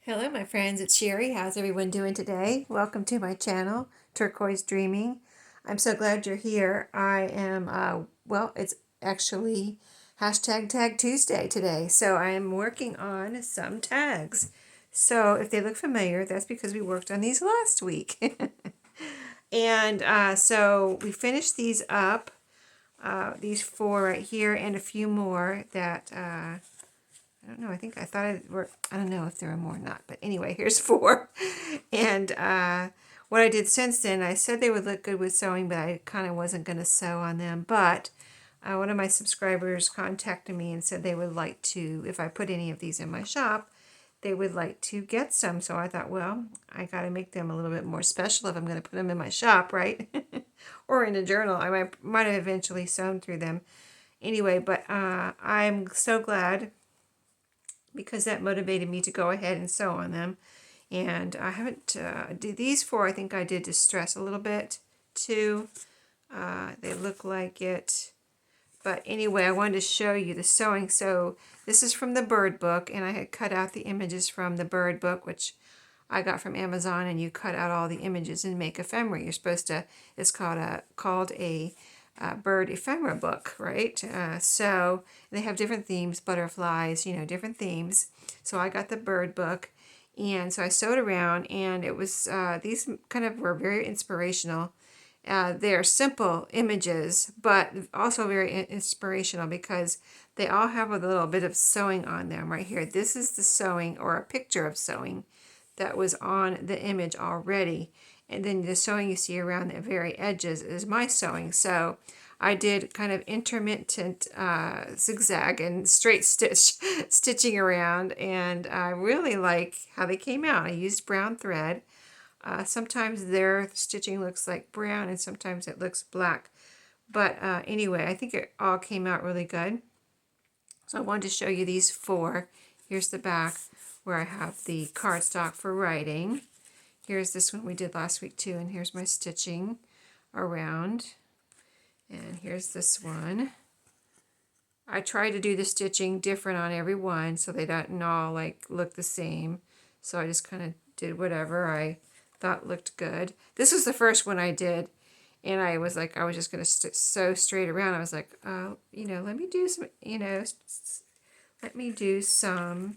Hello, my friends. It's Sherry. How's everyone doing today? Welcome to my channel, Turquoise Dreaming. I'm so glad you're here. I am, it's actually hashtag Tag Tuesday today. So I am working on some tags. So if they look familiar, that's because we worked on these last week. And so we finished these up, these four right here, and a few more that I don't know. I thought I don't know if there are more or not. But anyway, here's four. And what I did since then, I said they would look good with sewing, but I kind of wasn't going to sew on them. But one of my subscribers contacted me and said they would like to, if I put any of these in my shop, they would like to get some. So I thought, well, I got to make them a little bit more special if I'm going to put them in my shop, right? Or in a journal. I might have eventually sewn through them. Anyway, but I'm so glad because that motivated me to go ahead and sew on them. And I haven't, these four I think I did distress a little bit too. They look like it. But anyway, I wanted to show you the sewing. So this is from the bird book, and I had cut out the images from the bird book, which I got from Amazon, and you cut out all the images and make ephemera. You're supposed to, it's called a bird ephemera book, right? So they have different themes, butterflies, different themes. So I got the bird book, and so I sewed around, and it was, these kind of were very inspirational. They're simple images, but also very inspirational because they all have a little bit of sewing on them right here. This is the sewing or a picture of sewing that was on the image already. And then the sewing you see around the very edges is my sewing. So I did kind of intermittent zigzag and straight stitching around, and I really like how they came out. I used brown thread. Sometimes their stitching looks like brown and sometimes it looks black. But anyway, I think it all came out really good. So I wanted to show you these four. Here's the back where I have the cardstock for writing. Here's this one we did last week too, and here's my stitching around. And here's this one. I try to do the stitching different on every one so they don't all like look the same. So I just kind of did whatever I thought looked good. This was the first one I did, and I was just going to sew straight around. I was like, let me do some, let me do some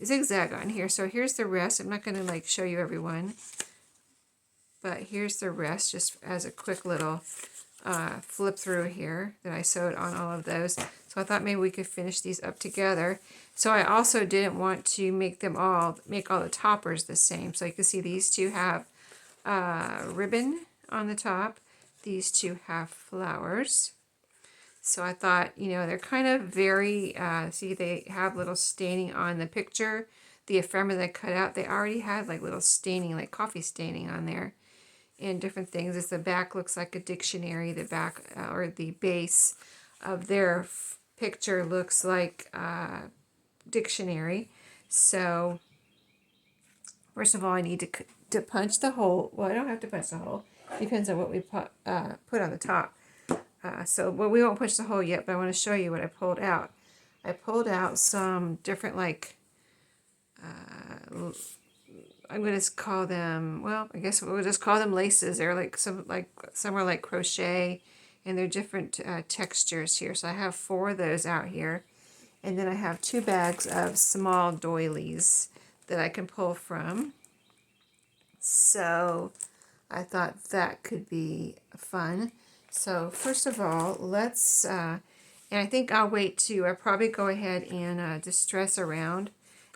zigzag on here. So here's the rest. I'm not going to like show you everyone, but here's the rest just as a quick little flip through here that I sewed on all of those. So I thought maybe we could finish these up together. So I also didn't want to make all the toppers the same. So you can see these two have ribbon on the top. These two have flowers. So I thought, they're kind of very, see they have little staining on the picture. The ephemera that I cut out, they already had like little staining, like coffee staining on there. And different things. As the back looks like a dictionary, the back or the base of their picture looks like a dictionary. So first of all, I need to punch the hole. Well, I don't have to punch the hole. Depends on what we put on the top. We won't punch the hole yet, but I want to show you what I pulled out. I pulled out some different I'm going to call them, well, I guess we'll just call them laces. They're like some are like crochet, and they're different textures here. So I have four of those out here. And then I have 2 bags of small doilies that I can pull from. So I thought that could be fun. So first of all, let's, and I think I'll I'll probably go ahead and distress around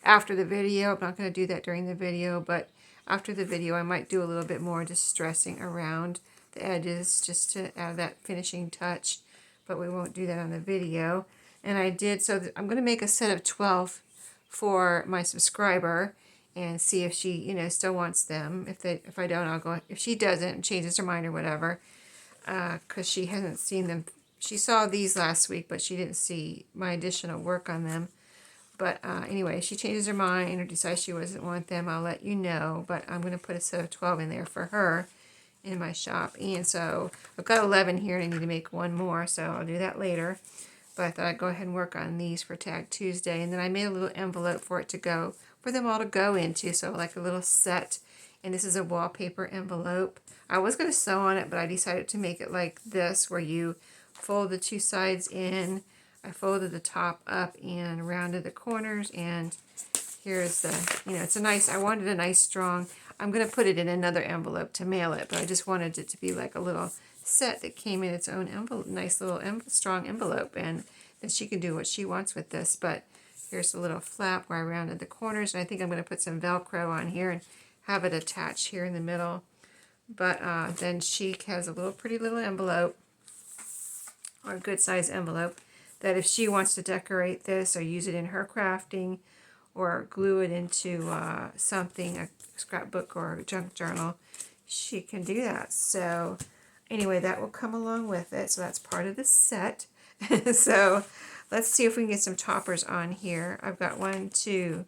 after the video. I'm not going to do that during the video, but after the video I might do a little bit more distressing around the edges just to add that finishing touch, but we won't do that on the video. And I did, so I'm going to make a set of 12 for my subscriber and see if she, still wants them. If I don't, I'll go, if she doesn't, changes her mind or whatever, because she hasn't seen them. She saw these last week, but she didn't see my additional work on them. But anyway, she changes her mind or decides she doesn't want them, I'll let you know. But I'm going to put a set of 12 in there for her in my shop. And so I've got 11 here and I need to make one more, so I'll do that later. But I thought I'd go ahead and work on these for Tag Tuesday. And then I made a little envelope for it to go, for them all to go into. So like a little set. And this is a wallpaper envelope. I was going to sew on it, but I decided to make it like this, where you fold the two sides in. I folded the top up and rounded the corners, and here's the, it's a nice, I wanted a nice strong, I'm going to put it in another envelope to mail it, but I just wanted it to be like a little set that came in its own envelope, nice little strong envelope, and then she can do what she wants with this. But here's a little flap where I rounded the corners, and I think I'm going to put some Velcro on here and have it attached here in the middle. But then she has a little pretty little envelope, or a good size envelope, that if she wants to decorate this or use it in her crafting or glue it into something, a scrapbook or a junk journal, she can do that. So anyway, that will come along with it. So that's part of the set. So let's see if we can get some toppers on here. I've got 1, 2,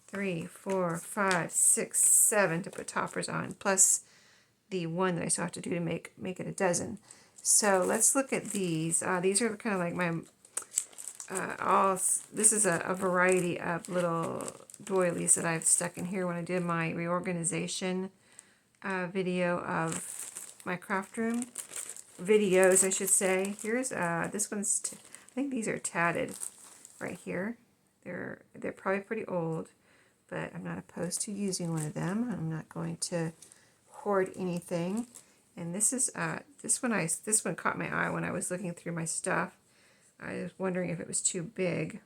3, 4, 5, 6, 7 to put toppers on, plus the one that I still have to do to make it a dozen. So let's look at these. These are kind of like my this is a variety of little doilies that I've stuck in here when I did my reorganization video of my craft room. Videos, I should say. Here's this one's, I think these are tatted right here. They're probably pretty old, but I'm not opposed to using one of them. I'm not going to hoard anything. And this is this one caught my eye when I was looking through my stuff. I was wondering if it was too big,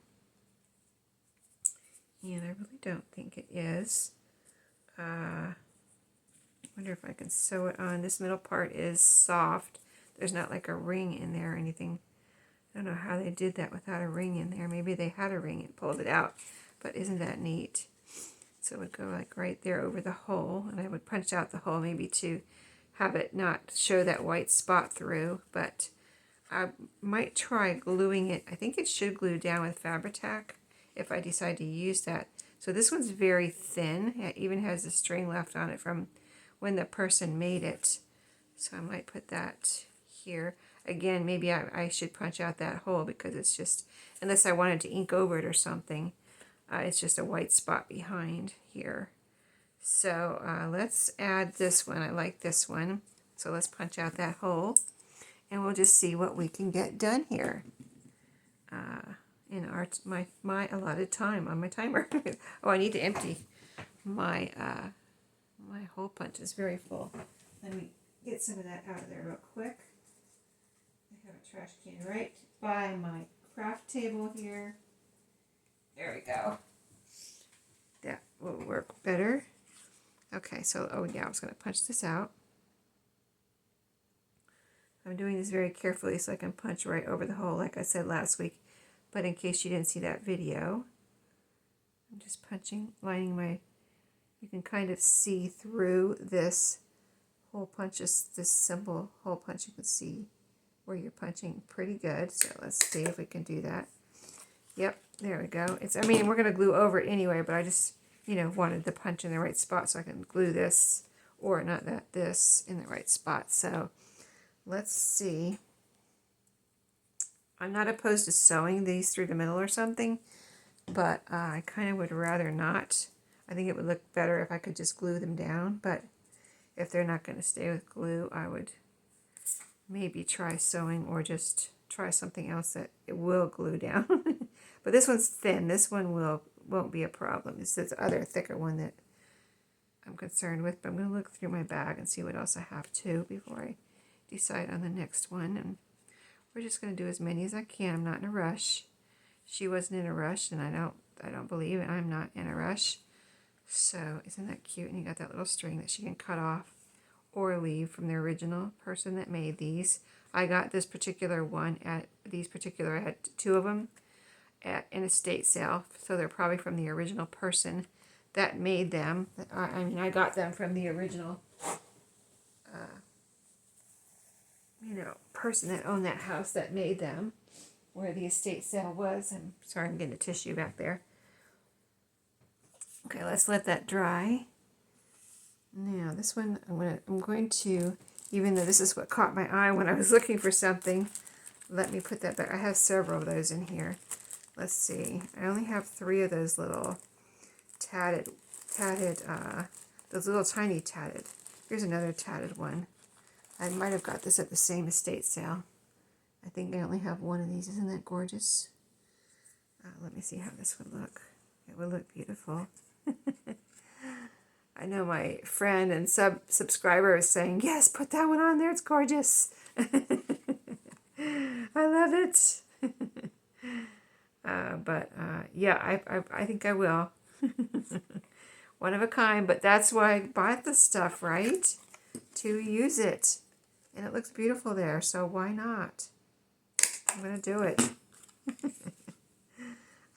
and I really don't think it is. I wonder if I can sew it on. This middle part is soft. There's not like a ring in there or anything. I don't know how they did that without a ring in there. Maybe they had a ring and pulled it out, but isn't that neat? So it would go like right there over the hole, and I would punch out the hole maybe to have it not show that white spot through, but I might try gluing it. I think it should glue down with Fabri-Tac if I decide to use that. So this one's very thin. It even has a string left on it from when the person made it. So I might put that here. Again, maybe I should punch out that hole, because it's just, unless I wanted to ink over it or something, it's just a white spot behind here. So let's add this one. I like this one. So let's punch out that hole, and we'll just see what we can get done here in my allotted time on my timer. Oh, I need to empty my my hole punch is very full. Let me get some of that out of there real quick. I have a trash can right by my craft table here. There we go. That will work better. Okay, so, oh yeah, I was going to punch this out. I'm doing this very carefully so I can punch right over the hole, like I said last week. But in case you didn't see that video, I'm just punching, lining my, you can kind of see through this hole punch, this simple hole punch. You can see where you're punching pretty good. So let's see if we can do that. Yep, there we go. I mean, we're going to glue over it anyway, but I just, wanted the punch in the right spot so I can glue this, or not this in the right spot. So let's see. I'm not opposed to sewing these through the middle or something, but I kind of would rather not. I think it would look better if I could just glue them down, but if they're not going to stay with glue, I would maybe try sewing, or just try something else that it will glue down. But this one's thin. This one won't be a problem. It's this other thicker one that I'm concerned with, but I'm going to look through my bag and see what else I have too before I decide on the next one. And we're just going to do as many as I can. I'm not in a rush. She wasn't in a rush, and I don't believe it. I'm not in a rush. So isn't that cute? And you got that little string that she can cut off or leave from the original person that made these. I got this particular one I had 2 of them at an estate sale, so they're probably from the original person that made them. I got them from the original person that owned that house that made them, where the estate sale was. I'm sorry, I'm getting a tissue back there. Okay, let's let that dry. Now this one, I'm going to, even though this is what caught my eye when I was looking for something, let me put that back. I have several of those in here. Let's see. I only have 3 of those little tatted, those little tiny tatted. Here's another tatted one. I might have got this at the same estate sale. I think I only have 1 of these. Isn't that gorgeous? Let me see how this would look. It would look beautiful. I know my friend and subscriber is saying, yes, put that one on there. It's gorgeous. I love it. Yeah, I think I will. One of a kind, but that's why I bought the stuff, right? To use it. And it looks beautiful there, so why not? I'm going to do it.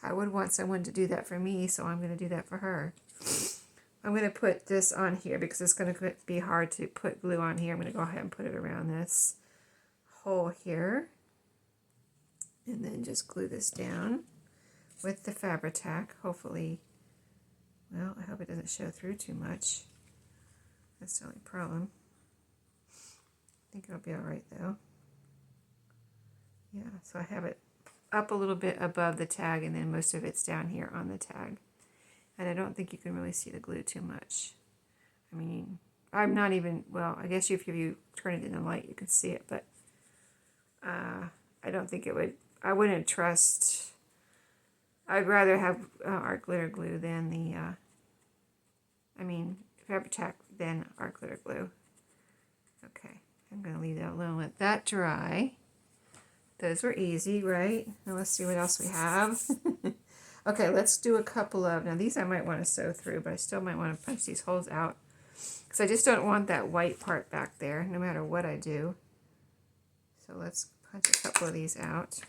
I would want someone to do that for me, so I'm going to do that for her. I'm going to put this on here because it's going to be hard to put glue on here. I'm going to go ahead and put it around this hole here. And then just glue this down with the Fabri-Tac. Hopefully, well, I hope it doesn't show through too much. That's the only problem. I think it'll be all right though. Yeah, so I have it up a little bit above the tag, and then most of it's down here on the tag. And I don't think you can really see the glue too much. I mean, I'm not even, well, I guess if you turn it in the light, you can see it, but I don't think it would, I wouldn't trust, I'd rather have art glitter glue than the, Fabri-Tac than art glitter glue. Okay, I'm going to leave that alone, let that dry. Those were easy, right? Now let's see what else we have. Okay, let's do a couple of, now these I might want to sew through, but I still might want to punch these holes out. Because I just don't want that white part back there, no matter what I do. So let's punch a couple of these out.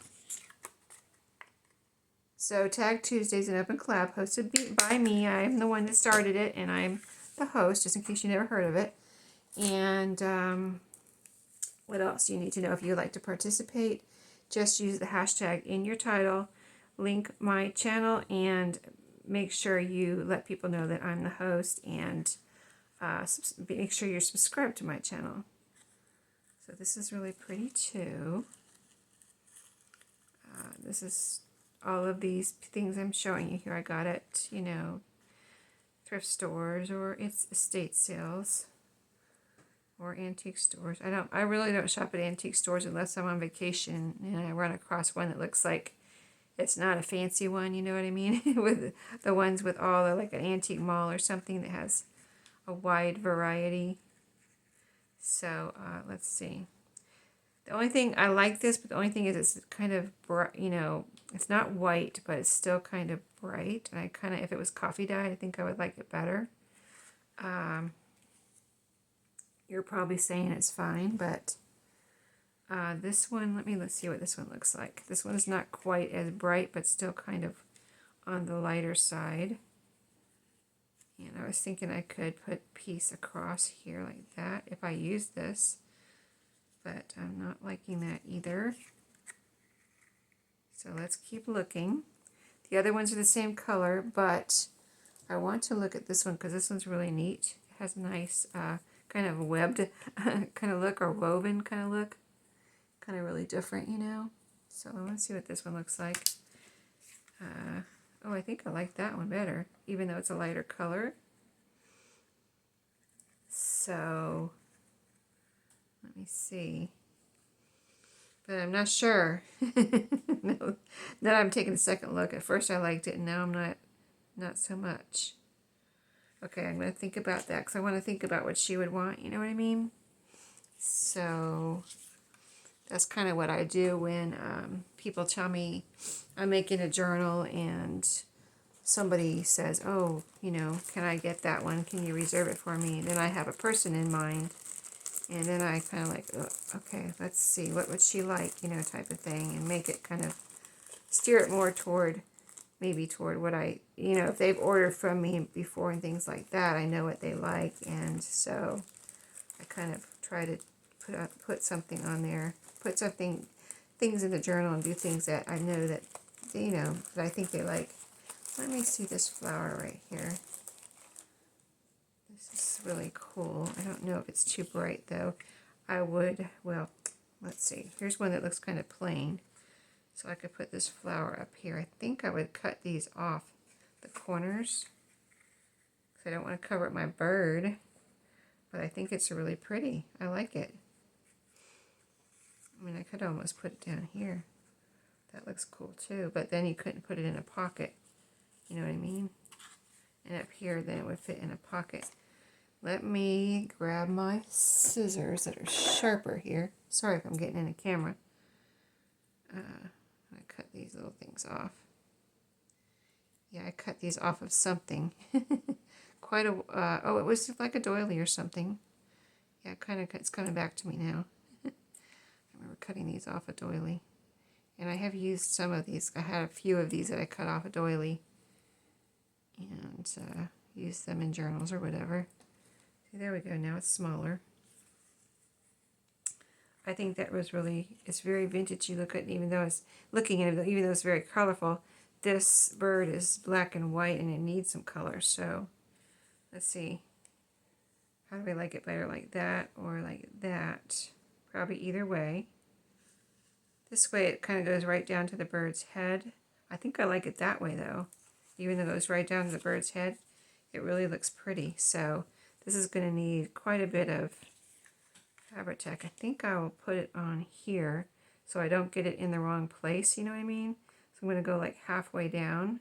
So Tag Tuesday's an open collab hosted by me. I'm the one that started it, and I'm the host, just in case you never heard of it. And what else do you need to know if you'd like to participate? Just use the hashtag in your title, link my channel, and make sure you let people know that I'm the host, and make sure you're subscribed to my channel. So this is really pretty too. This is all of these things I'm showing you here. I got at, you know, thrift stores or it's estate sales or antique stores. I really don't shop at antique stores unless I'm on vacation and I run across one that looks like it's not a fancy one, you know what I mean? With the ones with all the, like an antique mall or something that has a wide variety. So let's see. The only thing, I like this, but the only thing is it's kind of bright, you know, it's not white, but it's still kind of bright. And I kind of, if it was coffee dyed, I think I would like it better. You're probably saying it's fine, but this one, let's see what this one looks like. This one is not quite as bright, but still kind of on the lighter side. And I was thinking I could put a piece across here like that if I use this, but I'm not liking that either. So let's keep looking. The other ones are the same color, but I want to look at this one because this one's really neat. It has a nice kind of webbed kind of look, or woven kind of look. Kind of really different, you know. So let's see what this one looks like. Oh, I think I like that one better, even though it's a lighter color. So let me see. But I'm not sure. No, now I'm taking a second look. At first I liked it, and now I'm not so much. Okay, I'm going to think about that, because I want to think about what she would want, you know what I mean? So that's kind of what I do when people tell me I'm making a journal and somebody says, oh, you know, can I get that one? Can you reserve it for me? And then I have a person in mind. And then I kind of like, oh, okay, let's see, what would she like, you know, type of thing. And make it kind of, steer it more toward, maybe toward what I, you know, if they've ordered from me before and things like that, I know what they like. And so I kind of try to put something on there, put things in the journal and do things that I know that, you know, that I think they like. Let me see this flower right here. This is really cool. I don't know if it's too bright though. I would, well, let's see, here's one that looks kind of plain. So I could put this flower up here. I think I would cut these off the corners, because I don't want to cover up my bird, but I think it's really pretty. I like it. I mean, I could almost put it down here. That looks cool too, but then you couldn't put it in a pocket. You know what I mean? And up here, then it would fit in a pocket. Let me grab my scissors that are sharper here. Sorry if I'm getting in the camera. I cut these little things off. Yeah, I cut these off of something. Quite a, oh, it was like a doily or something. Yeah, it's coming back to me now. I remember cutting these off a doily. And I have used some of these. I had a few of these that I cut off a doily. And used them in journals or whatever. See, there we go. Now it's smaller. I think that was really, it's very vintagey looking, even though it's looking at it, even though it's very colorful. This bird is black and white and it needs some color. So let's see. How do I like it better, like that or like that? Probably either way. This way it kind of goes right down to the bird's head. I think I like it that way though. Even though it goes right down to the bird's head, it really looks pretty. So this is going to need quite a bit of Fabri-Tac. I think I will put it on here so I don't get it in the wrong place, you know what I mean? So I'm going to go like halfway down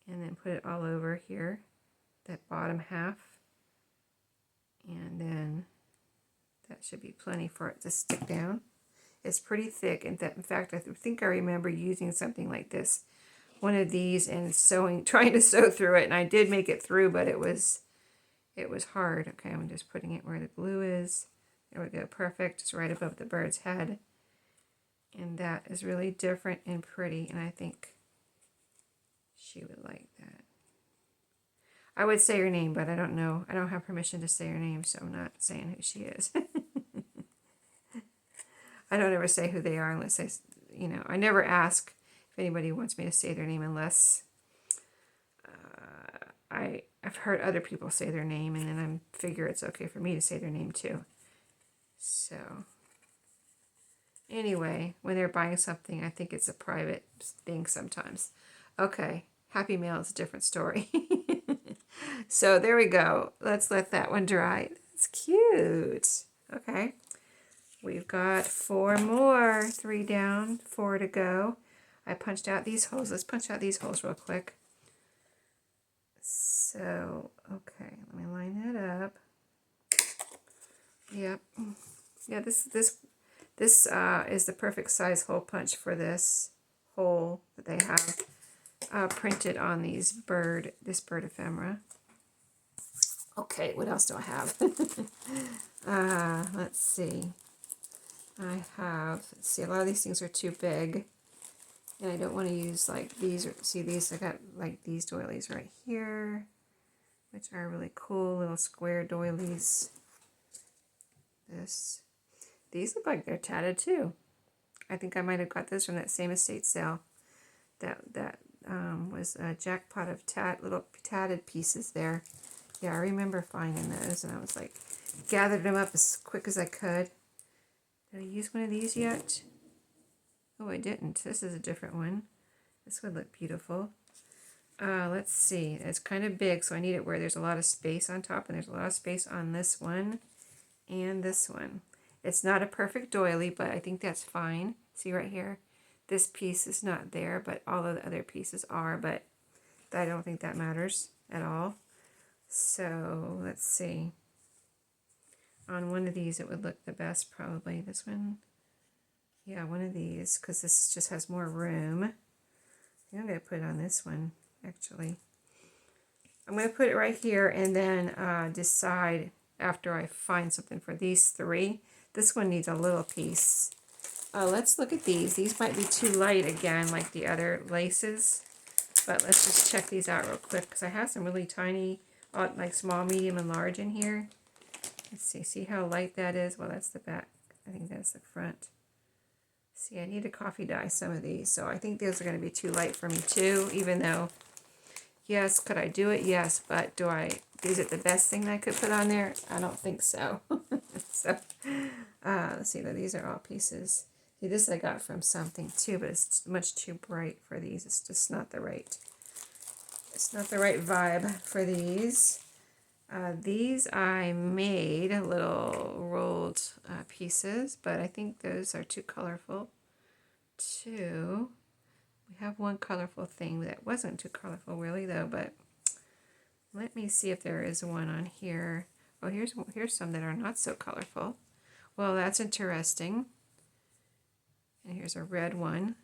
and then put it all over here, that bottom half. And then that should be plenty for it to stick down. It's pretty thick. In fact, I think I remember using something like this, one of these, and trying to sew through it. And I did make it through, but it was hard. Okay, I'm just putting it where the glue is. There we go, perfect. It's right above the bird's head. And that is really different and pretty, and I think she would like that. I would say her name, but I don't know. I don't have permission to say her name, so I'm not saying who she is. I don't ever say who they are unless I never ask if anybody wants me to say their name unless I've heard other people say their name, and then I figure it's okay for me to say their name too. So anyway, when they're buying something, I think it's a private thing sometimes. Okay, Happy Mail is a different story. So there we go. Let's let that one dry. It's cute. Okay, we've got 4 more. 3 down, 4 to go. I punched out these holes. Let's punch out these holes real quick. So, okay, let me line that up. Yep. Yeah, this is the perfect size hole punch for this hole that they have printed on this bird ephemera. Okay, what else do I have? Let's see. Let's see, a lot of these things are too big. And I don't want to use like these, see these, I got like these doilies right here, which are really cool little square doilies. These look like they're tatted too. I think I might have got this from that same estate sale. That was a jackpot of little tatted pieces there. Yeah, I remember finding those, and I was like, gathered them up as quick as I could. Did I use one of these yet? Oh, I didn't. This is a different one. This would look beautiful. Let's see. It's kind of big, so I need it where there's a lot of space on top, and there's a lot of space on this one and this one. It's not a perfect doily, but I think that's fine. See right here? This piece is not there, but all of the other pieces are, but I don't think that matters at all. So let's see. On one of these, it would look the best, probably. This one. Yeah, one of these, because this just has more room. I think I'm going to put it on this one, actually. I'm going to put it right here and then decide after I find something for these 3. This one needs a little piece. Let's look at these. These might be too light again, like the other laces. But let's just check these out real quick, because I have some really tiny, like small, medium, and large in here. Let's see. See how light that is? Well, that's the back. I think that's the front. See, I need to coffee dye some of these, so I think those are going to be too light for me too, even though, yes, could I do it? Yes, but is it the best thing that I could put on there? I don't think so. So, Let's see, these are all pieces. See, this I got from something too, but it's much too bright for these. It's just not the right, it's not the right vibe for these. These I made little rolled pieces, but I think those are too colorful too. We have one colorful thing that wasn't too colorful really though, but let me see if there is one on here. Oh, here's some that are not so colorful. Well, that's interesting. And here's a red one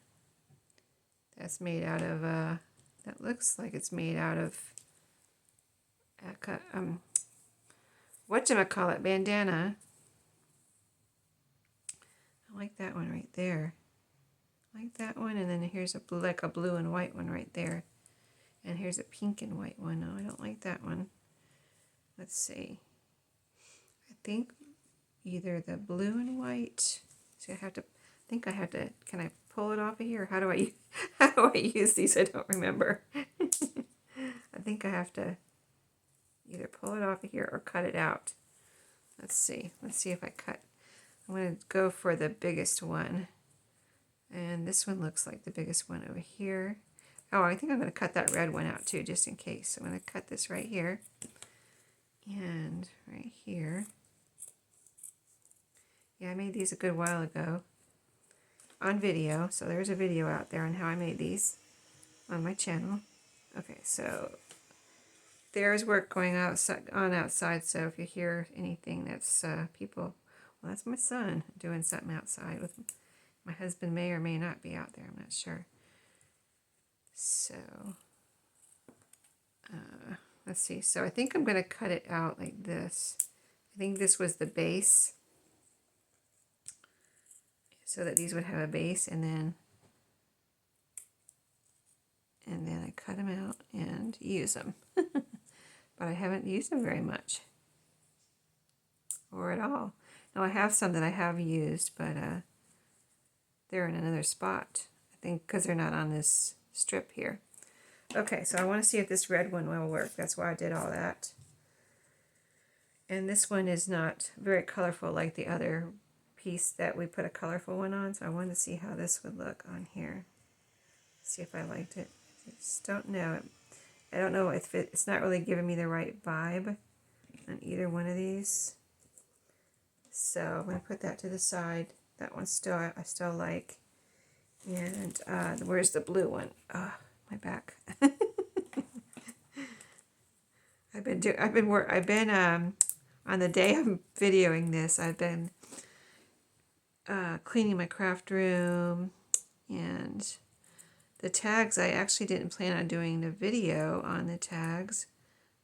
that's made out of, that looks like it's made out of, whatchamacallit, bandana. I like that one right there. I like that one, and then here's a blue, like a blue and white one right there. And here's a pink and white one. No, I don't like that one. Let's see. I think either the blue and white. So I think I have to, can I pull it off of here? How do I use these? I don't remember. I think I have to either pull it off of here or cut it out. Let's see if I cut. I'm going to go for the biggest one. And this one looks like the biggest one over here. Oh, I think I'm going to cut that red one out too, just in case. I'm going to cut this right here and right here. Yeah, I made these a good while ago on video. So there's a video out there on how I made these on my channel. Okay, so there's work going outside. So if you hear anything, that's people. Well, that's my son doing something outside with my husband. May or may not be out there. I'm not sure. So let's see. So I think I'm going to cut it out like this. I think this was the base, so that these would have a base, and then I cut them out and use them. But I haven't used them very much, or at all. Now I have some that I have used, but they're in another spot. I think because they're not on this strip here. Okay, so I want to see if this red one will work. That's why I did all that. And this one is not very colorful like the other piece that we put a colorful one on. So I wanted to see how this would look on here. See if I liked it. I just don't know. I don't know if it's not really giving me the right vibe on either one of these. So I'm going to put that to the side. That one I still like. And where's the blue one? Oh, my back. I've been on the day I'm videoing this, I've been cleaning my craft room, and the tags, I actually didn't plan on doing the video on the tags,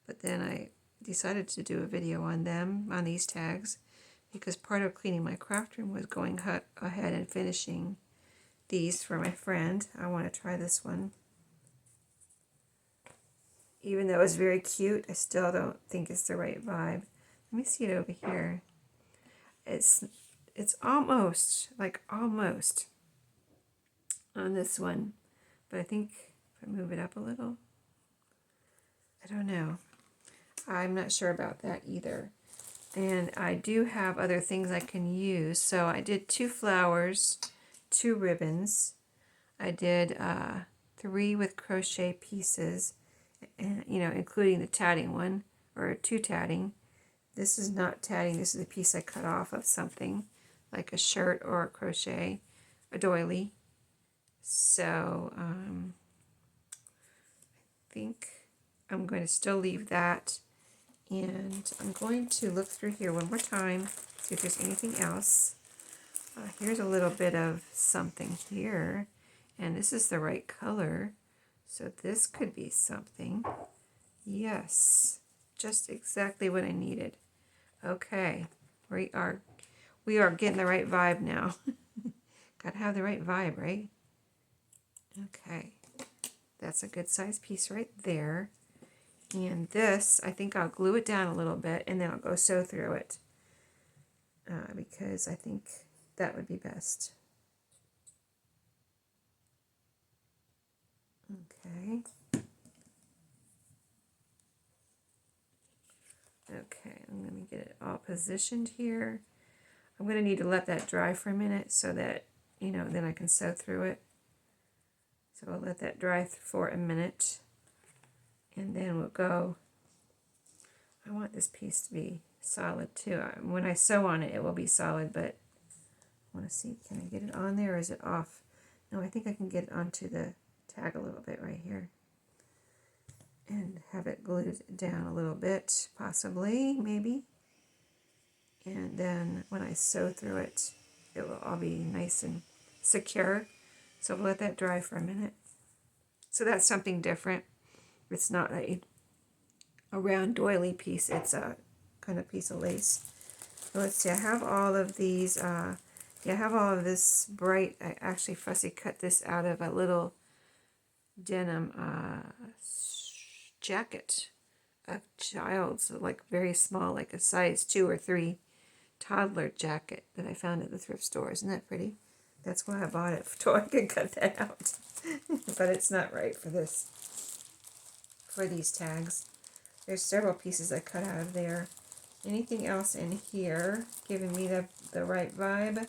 but then I decided to do a video on them, on these tags, because part of cleaning my craft room was going ahead and finishing these for my friend. I want to try this one. Even though it's very cute, I still don't think it's the right vibe. Let me see it over here. It's almost on this one, but I think if I move it up a little, I don't know. I'm not sure about that either. And I do have other things I can use. So I did 2 flowers, 2 ribbons. I did 3 with crochet pieces, and including the tatting one, or 2 tatting. This is not tatting. This is a piece I cut off of something, like a shirt or a crochet, a doily. So I think I'm going to still leave that. And I'm going to look through here one more time, see if there's anything else. Here's a little bit of something here. And this is the right color. So this could be something. Yes, just exactly what I needed. Okay, we are getting the right vibe now. Gotta have the right vibe, right? Okay, that's a good size piece right there. And this, I think I'll glue it down a little bit, and then I'll go sew through it, because I think that would be best. Okay. Okay, I'm going to get it all positioned here. I'm going to need to let that dry for a minute so that, you know, then I can sew through it. So I'll let that dry for a minute, and then we'll go. I want this piece to be solid too. When I sew on it, it will be solid, but I want to see, can I get it on there or is it off? No, I think I can get it onto the tag a little bit right here and have it glued down a little bit, possibly, maybe. And then when I sew through it, it will all be nice and secure. So we'll let that dry for a minute. So that's something different. It's not a round doily piece, it's a kind of piece of lace. So let's see, I have all of these, I have all of this bright, I actually fussy cut this out of a little denim jacket, a child's, like very small, like a size 2 or 3 toddler jacket that I found at the thrift store. Isn't that pretty? That's why I bought it, so I could cut that out. But it's not right for this, for these tags. There's several pieces I cut out of there. Anything else in here giving me the right vibe?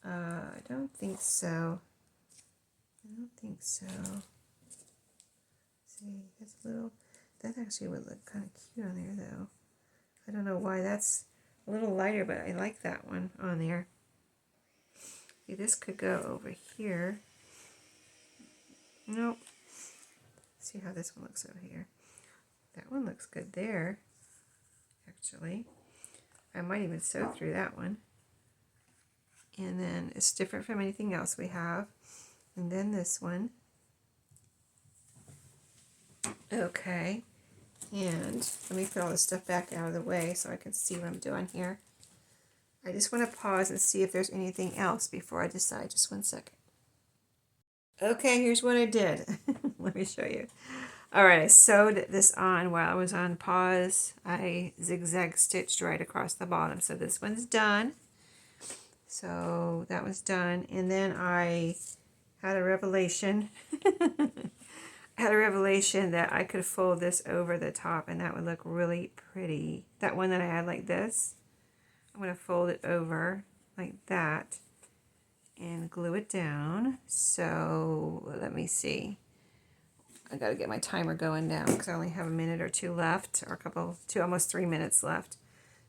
I don't think so. I don't think so. See, that's a little, that actually would look kind of cute on there though. I don't know why that's a little lighter, but I like that one on there. See, this could go over here. Nope. See how this one looks over here. That one looks good there, actually. I might even sew through that one. And then it's different from anything else we have. And then this one. Okay. And let me put all this stuff back out of the way so I can see what I'm doing here. I just want to pause and see if there's anything else before I decide. Just one second. Okay, here's what I did. Let me show you. All right, I sewed this on while I was on pause. I zigzag stitched right across the bottom. So this one's done. So that was done. And then I had a revelation. I had a revelation that I could fold this over the top and that would look really pretty. That one that I had like this, I'm going to fold it over like that and glue it down. So let me see. I got to get my timer going down because I only have a minute or two left, or almost 3 minutes left.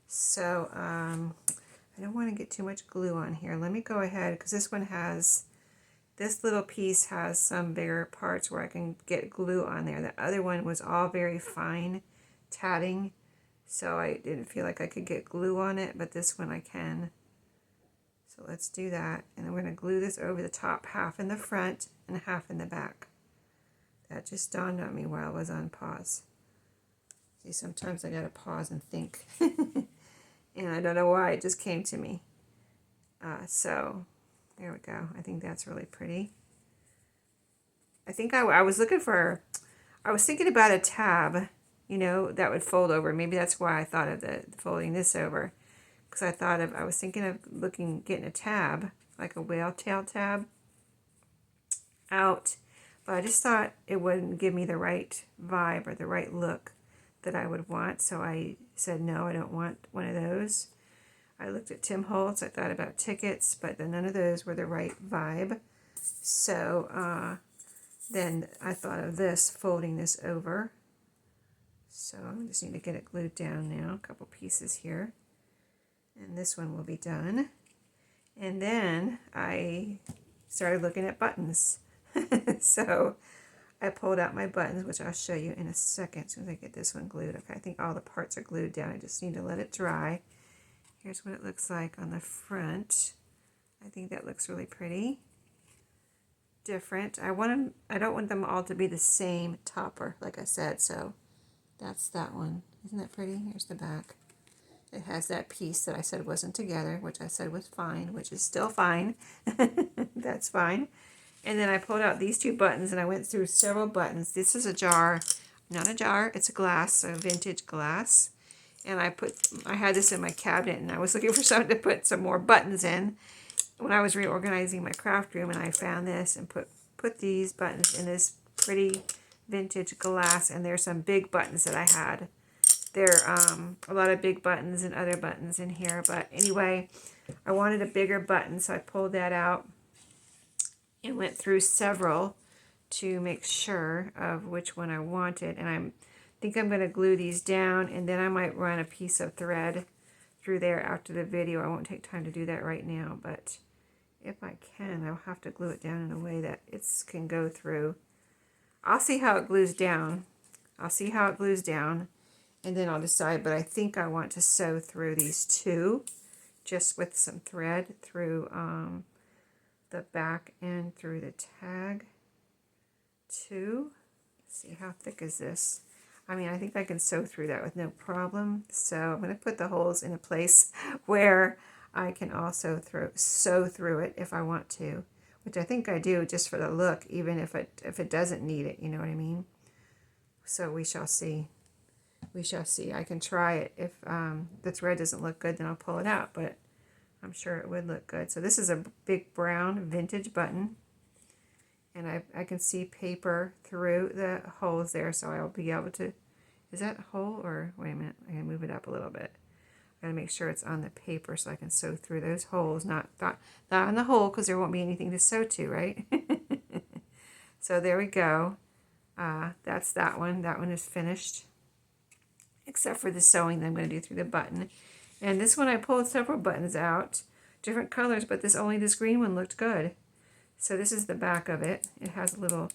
So I don't want to get too much glue on here. Let me go ahead because this one has, this little piece has some bigger parts where I can get glue on there. The other one was all very fine tatting, so I didn't feel like I could get glue on it, but this one I can. So let's do that. And then we're going to glue this over the top, half in the front and half in the back. That just dawned on me while I was on pause. See, sometimes I gotta pause and think. And I don't know why, it just came to me. So, there we go. I think that's really pretty. I think I was looking for, I was thinking about a tab, you know, that would fold over. Maybe that's why I thought of folding this over. Because I was thinking of getting a tab, like a whale tail tab, out. But I just thought it wouldn't give me the right vibe or the right look that I would want. So I said, no, I don't want one of those. I looked at Tim Holtz. I thought about tickets, but then none of those were the right vibe. So then I thought of this, folding this over. So I just need to get it glued down now. A couple pieces here. And this one will be done. And then I started looking at buttons. So I pulled out my buttons, which I'll show you in a second as soon as I get this one glued. Okay, I think all the parts are glued down. I just need to let it dry. Here's what it looks like on the front. I think that looks really pretty. Different. I don't want them all to be the same topper, like I said, so that's that one. Isn't that pretty? Here's the back. It has that piece that I said wasn't together, which I said was fine, which is still fine. That's fine. And then I pulled out these two buttons and I went through several buttons. This is a jar, not a jar, it's a glass, a vintage glass. And I had this in my cabinet and I was looking for something to put some more buttons in when I was reorganizing my craft room, and I found this and put these buttons in this pretty vintage glass, and there's some big buttons that I had There are a lot of big buttons and other buttons in here, but anyway, I wanted a bigger button, so I pulled that out and went through several to make sure of which one I wanted. And I think I'm going to glue these down, and then I might run a piece of thread through there after the video. I won't take time to do that right now, but if I can, I'll have to glue it down in a way that it can go through. I'll see how it glues down. I'll see how it glues down, and then I'll decide. But I think I want to sew through these two, just with some thread through the back and through the tag too. Let's see, how thick is this? I mean, I think I can sew through that with no problem. So I'm going to put the holes in a place where I can also sew through it if I want to, which I think I do just for the look, even if it doesn't need it, you know what I mean? So we shall see. We shall see. I can try it. If the thread doesn't look good, then I'll pull it out, but I'm sure it would look good. So this is a big brown vintage button, and I can see paper through the holes there, so I'll be able to, is that a hole, or wait a minute, I can move it up a little bit. I gotta make sure it's on the paper so I can sew through those holes, not on the hole, because there won't be anything to sew to, right? So there we go. That's that one. That one is finished, except for the sewing that I'm going to do through the button. And this one I pulled several buttons out, different colors, but this green one looked good. So this is the back of it. It has a little,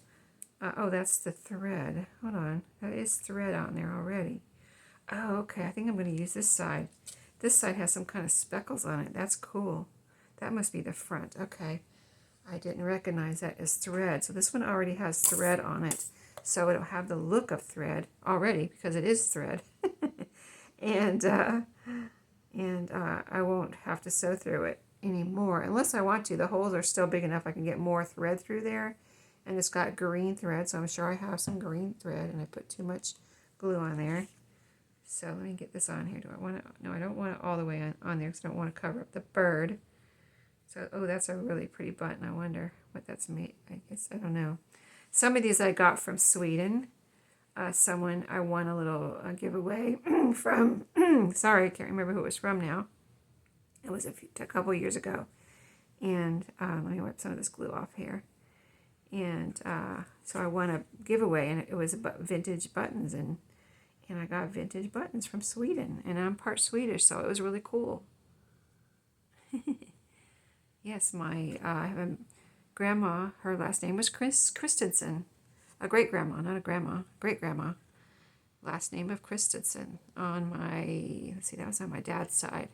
oh, that's the thread. Hold on, that is thread on there already. Oh, okay, I think I'm going to use this side. This side has some kind of speckles on it. That's cool. That must be the front. Okay, I didn't recognize that as thread. So this one already has thread on it. So it'll have the look of thread already because it is thread. and I won't have to sew through it anymore unless I want to. The holes are still big enough I can get more thread through there. And it's got green thread, so I'm sure I have some green thread, and I put too much glue on there. So let me get this on here. Do I want it? No, I don't want it all the way on there because I don't want to cover up the bird. So, oh, that's a really pretty button. I wonder what that's made. I guess, I don't know. Some of these I got from Sweden. Someone, I won a little giveaway from, sorry, I can't remember who it was from now. It was a couple years ago. And let me wipe some of this glue off here. And so I won a giveaway, and it was vintage buttons, and I got vintage buttons from Sweden, and I'm part Swedish, so it was really cool. Yes, I have a grandma, her last name was Christensen. A great-grandma, not a grandma, great-grandma. Last name of Christensen on my, let's see, that was on my dad's side.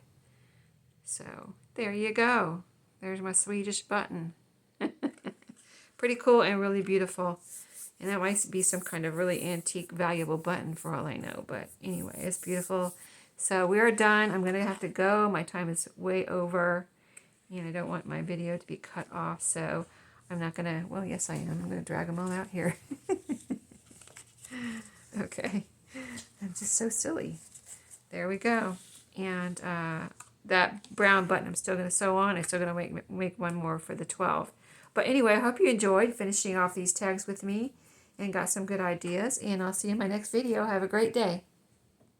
So there you go. There's my Swedish button. Pretty cool and really beautiful. And that might be some kind of really antique, valuable button for all I know. But anyway, it's beautiful. So we are done. I'm going to have to go. My time is way over. And I don't want my video to be cut off. So I'm not going to, well, yes, I am. I'm going to drag them all out here. Okay. I'm just so silly. There we go. And that brown button I'm still going to sew on. I'm still going to make one more for the 12. But anyway, I hope you enjoyed finishing off these tags with me and got some good ideas. And I'll see you in my next video. Have a great day.